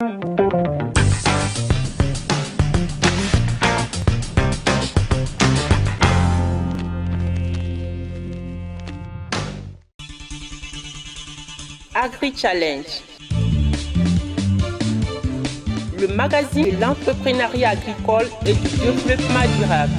Agri-Challenge, le magazine de l'entrepreneuriat agricole et du développement durable.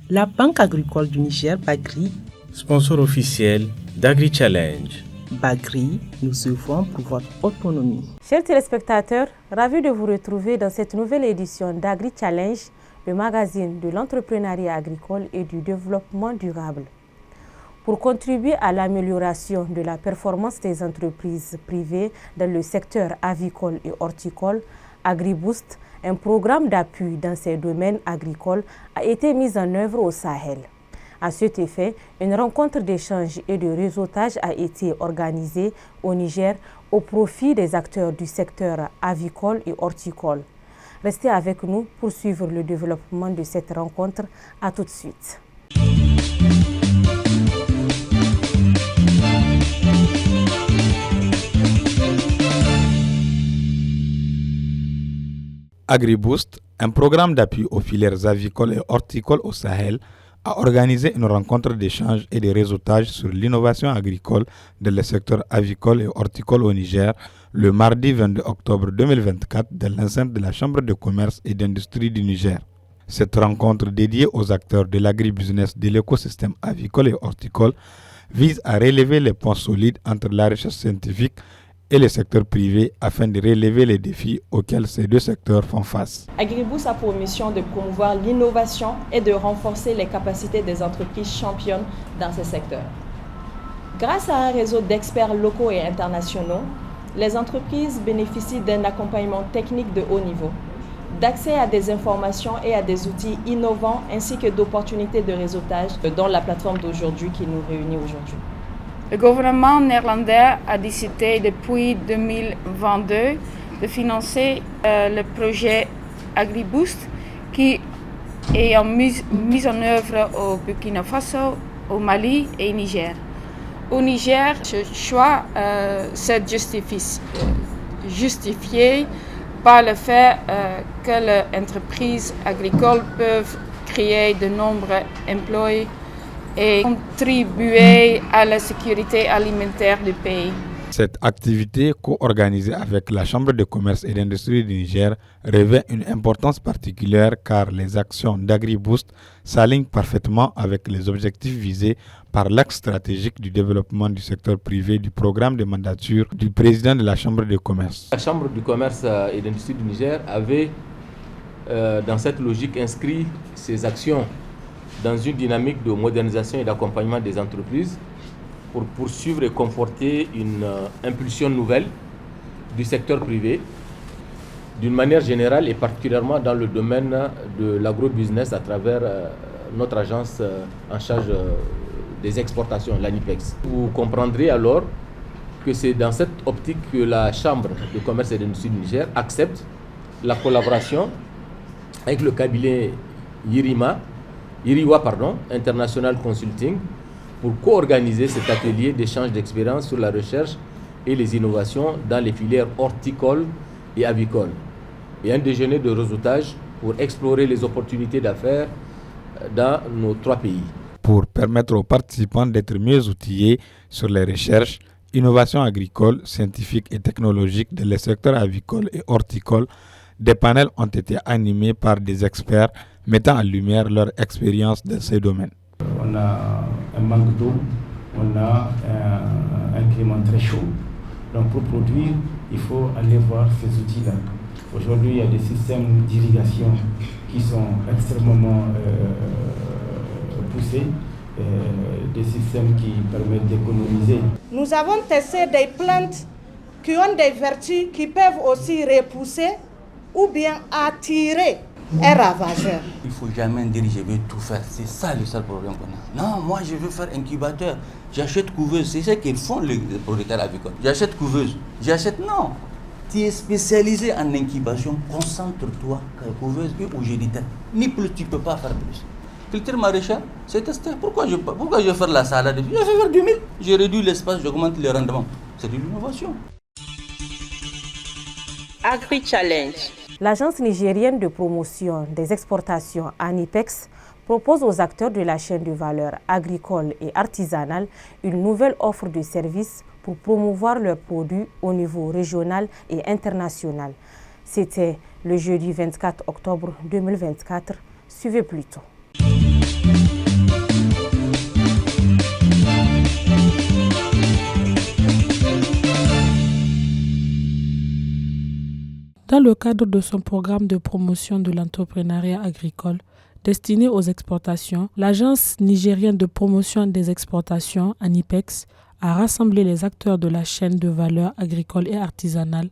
La Banque agricole du Niger, Bagri, sponsor officiel d'Agri-Challenge. Bagri, nous œuvrons pour votre autonomie. Chers téléspectateurs, ravis de vous retrouver dans cette nouvelle édition d'Agri-Challenge, le magazine de l'entrepreneuriat agricole et du développement durable. Pour contribuer à l'amélioration de la performance des entreprises privées dans le secteur avicole et horticole, AgriBoost, un programme d'appui dans ces domaines agricoles, a été mis en œuvre au Sahel. À cet effet, une rencontre d'échange et de réseautage a été organisée au Niger au profit des acteurs du secteur avicole et horticole. Restez avec nous pour suivre le développement de cette rencontre. À tout de suite. AgriBoost, un programme d'appui aux filières avicoles et horticoles au Sahel, a organisé une rencontre d'échange et de réseautage sur l'innovation agricole dans le secteur avicole et horticole au Niger le mardi 22 octobre 2024 dans l'enceinte de la Chambre de commerce et d'industrie du Niger. Cette rencontre dédiée aux acteurs de l'agribusiness de l'écosystème avicole et horticole vise à relever les points solides entre la recherche scientifique et le secteur privé afin de relever les défis auxquels ces deux secteurs font face. AgriBoost a pour mission de promouvoir l'innovation et de renforcer les capacités des entreprises championnes dans ces secteurs. Grâce à un réseau d'experts locaux et internationaux, les entreprises bénéficient d'un accompagnement technique de haut niveau, d'accès à des informations et à des outils innovants ainsi que d'opportunités de réseautage, dont la plateforme d'aujourd'hui qui nous réunit aujourd'hui. Le gouvernement néerlandais a décidé depuis 2022 de financer le projet AgriBoost qui est mis en œuvre au Burkina Faso, au Mali et au Niger. Au Niger, ce choix s'est justifié par le fait que les entreprises agricoles peuvent créer de nombreux emplois et contribuer à la sécurité alimentaire du pays. Cette activité, co-organisée avec la Chambre de commerce et d'industrie du Niger, revêt une importance particulière car les actions d'AgriBoost s'alignent parfaitement avec les objectifs visés par l'axe stratégique du développement du secteur privé du programme de mandature du président de la Chambre de commerce. La Chambre du commerce et d'industrie du Niger avait, dans cette logique, inscrit ses actions dans une dynamique de modernisation et d'accompagnement des entreprises pour poursuivre et conforter une impulsion nouvelle du secteur privé d'une manière générale et particulièrement dans le domaine de l'agrobusiness à travers notre agence en charge des exportations, l'ANIPEX. Vous comprendrez alors que c'est dans cette optique que la Chambre de commerce et d'industrie du Niger accepte la collaboration avec le cabinet Iriwa International Consulting pour co-organiser cet atelier d'échange d'expériences sur la recherche et les innovations dans les filières horticoles et avicoles et un déjeuner de réseautage pour explorer les opportunités d'affaires dans nos trois pays. Pour permettre aux participants d'être mieux outillés sur les recherches, innovations agricoles, scientifiques et technologiques dans les secteurs avicoles et horticoles, des panels ont été animés par des experts mettant en lumière leur expérience dans ces domaines. On a un manque d'eau, on a un climat très chaud. Donc pour produire, il faut aller voir ces outils-là. Aujourd'hui, il y a des systèmes d'irrigation qui sont extrêmement poussés, des systèmes qui permettent d'économiser. Nous avons testé des plantes qui ont des vertus qui peuvent aussi repousser ou bien attirer un ravageur. Il ne faut jamais dire je vais tout faire. C'est ça le seul problème qu'on a. Non, moi je veux faire incubateur. J'achète couveuse. C'est ce qu'ils font les propriétaires avicoles. J'achète couveuse. Non. Tu es spécialisé en incubation. Concentre-toi couveuse ou géniteur. Ni plus, tu ne peux pas faire plus. Culture maraîchère, c'est testé. Pourquoi je vais faire la salade? Je vais faire du mil. Je réduis l'espace, j'augmente le rendement. C'est de l'innovation. Agri-Challenge. L'agence nigérienne de promotion des exportations ANIPEX propose aux acteurs de la chaîne de valeur agricole et artisanale une nouvelle offre de services pour promouvoir leurs produits au niveau régional et international. C'était le jeudi 24 octobre 2024. Suivez plus tôt. Dans le cadre de son programme de promotion de l'entrepreneuriat agricole destiné aux exportations, l'agence nigérienne de promotion des exportations, ANIPEX, a rassemblé les acteurs de la chaîne de valeur agricole et artisanale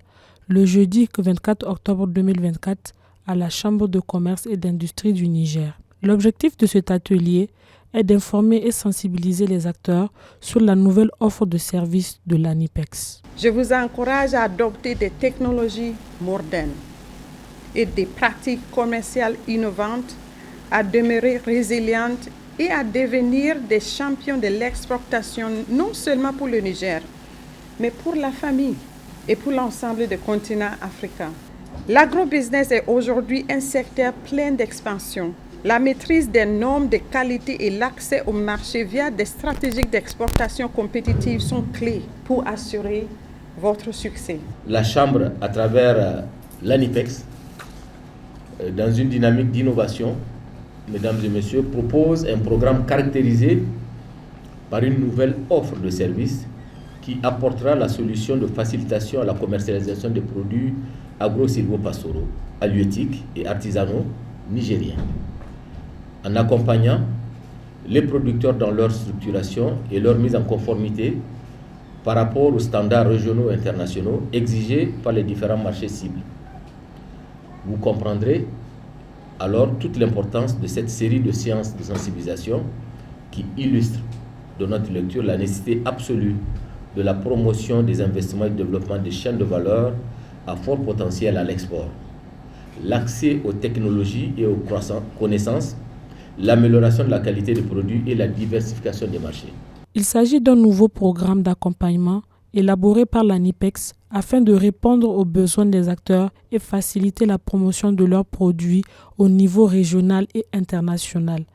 le jeudi 24 octobre 2024 à la Chambre de commerce et d'industrie du Niger. L'objectif de cet atelier est d'informer et sensibiliser les acteurs sur la nouvelle offre de services de l'ANIPEX. Je vous encourage à adopter des technologies modernes et des pratiques commerciales innovantes, à demeurer résilientes et à devenir des champions de l'exportation, non seulement pour le Niger, mais pour la famille et pour l'ensemble du continent africain. L'agrobusiness est aujourd'hui un secteur plein d'expansion. La maîtrise des normes de qualité et l'accès au marché via des stratégies d'exportation compétitives sont clés pour assurer votre succès. La Chambre, à travers l'ANIPEX, dans une dynamique d'innovation, mesdames et messieurs, propose un programme caractérisé par une nouvelle offre de services qui apportera la solution de facilitation à la commercialisation des produits agro-silvopastoraux, halieutiques et artisanaux nigériens, en accompagnant les producteurs dans leur structuration et leur mise en conformité par rapport aux standards régionaux et internationaux exigés par les différents marchés cibles. Vous comprendrez alors toute l'importance de cette série de séances de sensibilisation qui illustre de notre lecture la nécessité absolue de la promotion des investissements et du développement des chaînes de valeur à fort potentiel à l'export, l'accès aux technologies et aux connaissances, l'amélioration de la qualité des produits et la diversification des marchés. Il s'agit d'un nouveau programme d'accompagnement élaboré par l'ANIPEX afin de répondre aux besoins des acteurs et faciliter la promotion de leurs produits au niveau régional et international.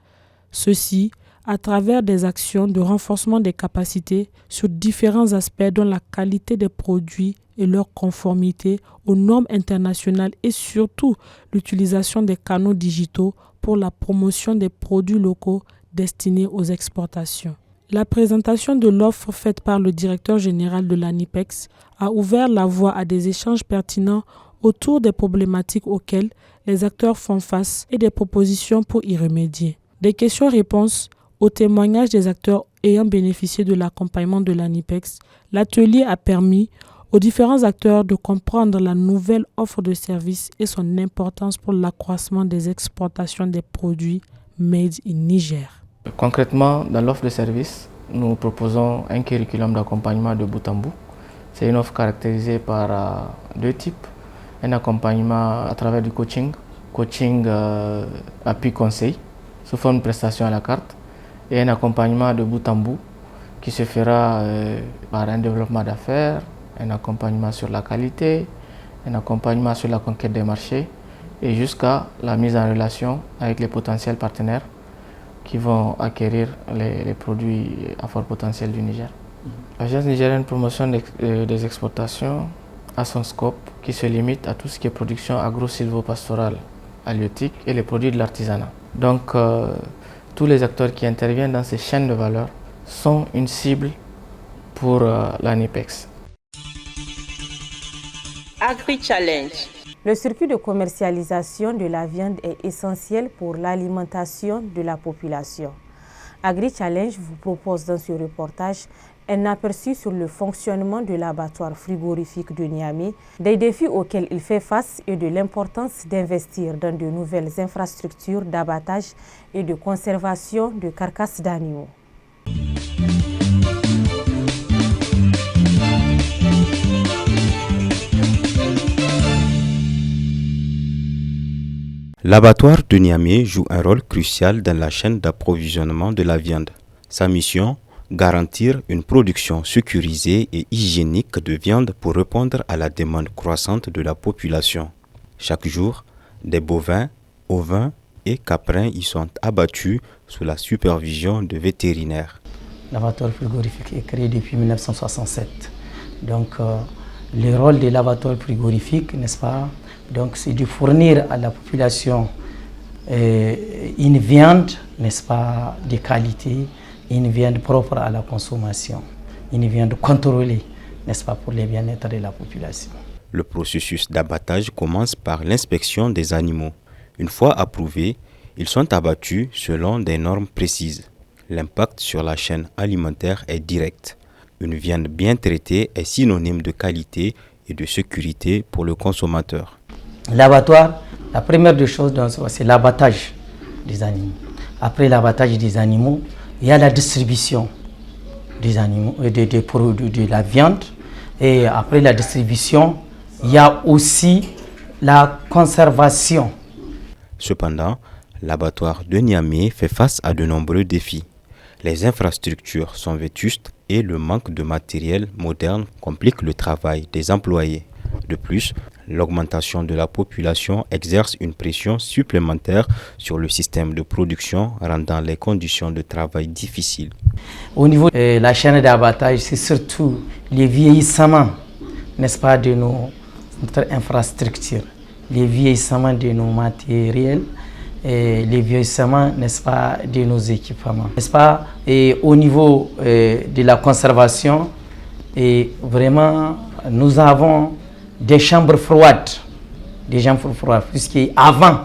Ceci à travers des actions de renforcement des capacités sur différents aspects dont la qualité des produits et leur conformité aux normes internationales et surtout l'utilisation des canaux digitaux pour la promotion des produits locaux destinés aux exportations. La présentation de l'offre faite par le directeur général de l'ANIPEX a ouvert la voie à des échanges pertinents autour des problématiques auxquelles les acteurs font face et des propositions pour y remédier. Des questions-réponses aux témoignages des acteurs ayant bénéficié de l'accompagnement de l'ANIPEX, l'atelier a permis aux différents acteurs de comprendre la nouvelle offre de services et son importance pour l'accroissement des exportations des produits made in Niger. Concrètement, dans l'offre de services, nous proposons un curriculum d'accompagnement de bout en bout. C'est une offre caractérisée par deux types. Un accompagnement à travers du coaching, appui conseil, sous forme de prestation à la carte, et un accompagnement de bout en bout qui se fera par un développement d'affaires, un accompagnement sur la qualité, un accompagnement sur la conquête des marchés et jusqu'à la mise en relation avec les potentiels partenaires qui vont acquérir les produits à fort potentiel du Niger. L'Agence nigérienne de promotion des exportations a son scope qui se limite à tout ce qui est production agro-silvopastorale, halieutique et les produits de l'artisanat. Donc, tous les acteurs qui interviennent dans ces chaînes de valeur sont une cible pour l'ANIPEX. Agri-Challenge. Le circuit de commercialisation de la viande est essentiel pour l'alimentation de la population. Agri-Challenge vous propose dans ce reportage un aperçu sur le fonctionnement de l'abattoir frigorifique de Niamey, des défis auxquels il fait face et de l'importance d'investir dans de nouvelles infrastructures d'abattage et de conservation de carcasses d'animaux. L'abattoir de Niamey joue un rôle crucial dans la chaîne d'approvisionnement de la viande. Sa mission, garantir une production sécurisée et hygiénique de viande pour répondre à la demande croissante de la population. Chaque jour, des bovins, ovins et caprins y sont abattus sous la supervision de vétérinaires. L'abattoir frigorifique est créé depuis 1967. Donc, le rôle des laboratoires frigorifiques, n'est-ce pas, donc c'est de fournir à la population une viande, n'est-ce pas, de qualité, une viande propre à la consommation, une viande contrôlée, n'est-ce pas, pour le bien-être de la population. Le processus d'abattage commence par l'inspection des animaux. Une fois approuvés, ils sont abattus selon des normes précises. L'impact sur la chaîne alimentaire est direct. Une viande bien traitée est synonyme de qualité et de sécurité pour le consommateur. L'abattoir, la première des choses, c'est l'abattage des animaux. Après l'abattage des animaux, il y a la distribution des animaux, de la viande. Et après la distribution, il y a aussi la conservation. Cependant, l'abattoir de Niamey fait face à de nombreux défis. Les infrastructures sont vétustes et le manque de matériel moderne complique le travail des employés. De plus, l'augmentation de la population exerce une pression supplémentaire sur le système de production, rendant les conditions de travail difficiles. Au niveau de la chaîne d'abattage, c'est surtout les vieillissements, n'est-ce pas, de notre infrastructure, les vieillissements de nos matériels, et les vieillissements, n'est-ce pas, de nos équipements, n'est-ce pas, et au niveau de la conservation, et vraiment, nous avons des chambres froides, puisque avant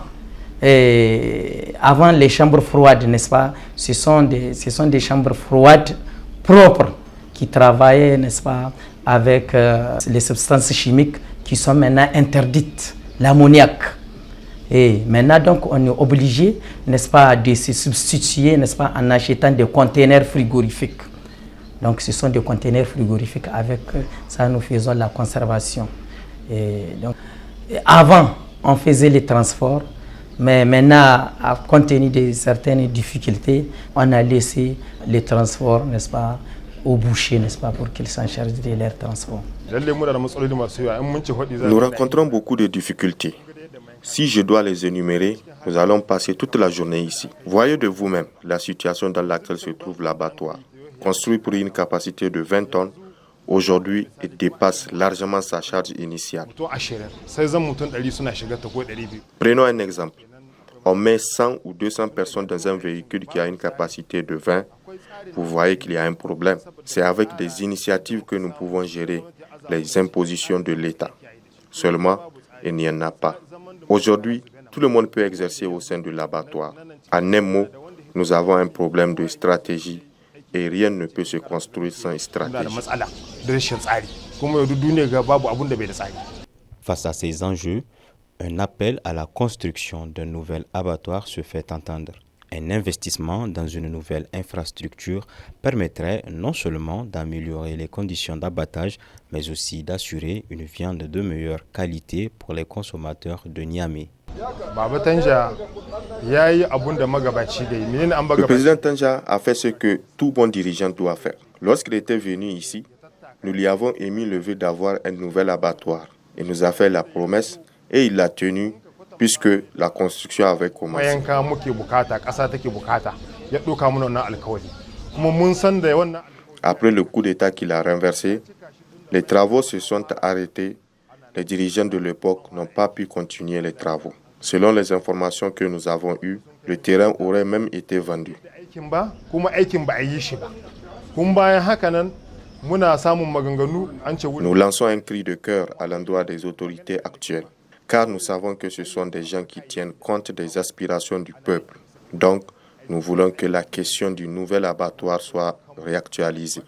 les chambres froides, n'est-ce pas, ce sont des chambres froides propres qui travaillaient, n'est-ce pas, avec les substances chimiques qui sont maintenant interdites, l'ammoniac. Et maintenant, donc, on est obligé, n'est-ce pas, de se substituer, n'est-ce pas, en achetant des conteneurs frigorifiques. Donc, ce sont des conteneurs frigorifiques. Avec ça, nous faisons la conservation. Et donc, avant, on faisait les transports, mais maintenant, compte tenu de certaines difficultés, on a laissé les transports, n'est-ce pas, aux bouchers, n'est-ce pas, pour qu'ils s'en chargent de leur transport. Nous rencontrons beaucoup de difficultés. Si je dois les énumérer, nous allons passer toute la journée ici. Voyez de vous-même la situation dans laquelle se trouve l'abattoir. Construit pour une capacité de 20 tonnes, aujourd'hui, il dépasse largement sa charge initiale. Prenons un exemple. On met 100 ou 200 personnes dans un véhicule qui a une capacité de 20. Vous voyez qu'il y a un problème. C'est avec des initiatives que nous pouvons gérer les impositions de l'État. Seulement, il n'y en a pas. Aujourd'hui, tout le monde peut exercer au sein de l'abattoir. En un mot, nous avons un problème de stratégie et rien ne peut se construire sans stratégie. Face à ces enjeux, un appel à la construction d'un nouvel abattoir se fait entendre. Un investissement dans une nouvelle infrastructure permettrait non seulement d'améliorer les conditions d'abattage, mais aussi d'assurer une viande de meilleure qualité pour les consommateurs de Niamey. Le président Tanja a fait ce que tout bon dirigeant doit faire. Lorsqu'il était venu ici, nous lui avons émis le vœu d'avoir un nouvel abattoir. Il nous a fait la promesse et il l'a tenue, puisque la construction avait commencé. Après le coup d'État qu'il a renversé, les travaux se sont arrêtés. Les dirigeants de l'époque n'ont pas pu continuer les travaux. Selon les informations que nous avons eues, le terrain aurait même été vendu. Nous lançons un cri de cœur à l'endroit des autorités actuelles, car nous savons que ce sont des gens qui tiennent compte des aspirations du peuple. Donc, nous voulons que la question du nouvel abattoir soit réactualisée.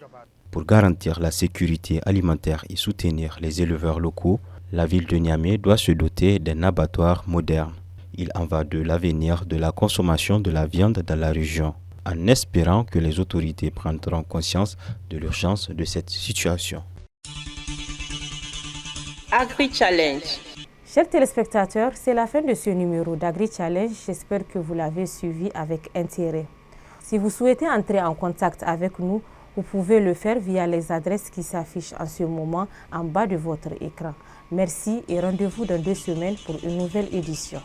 Pour garantir la sécurité alimentaire et soutenir les éleveurs locaux, la ville de Niamey doit se doter d'un abattoir moderne. Il en va de l'avenir de la consommation de la viande dans la région, en espérant que les autorités prendront conscience de l'urgence de cette situation. Agri Challenge. Chers téléspectateurs, c'est la fin de ce numéro d'Agri Challenge. J'espère que vous l'avez suivi avec intérêt. Si vous souhaitez entrer en contact avec nous, Vous pouvez le faire via les adresses qui s'affichent en ce moment en bas de votre écran. Merci et rendez-vous dans 2 semaines pour une nouvelle édition.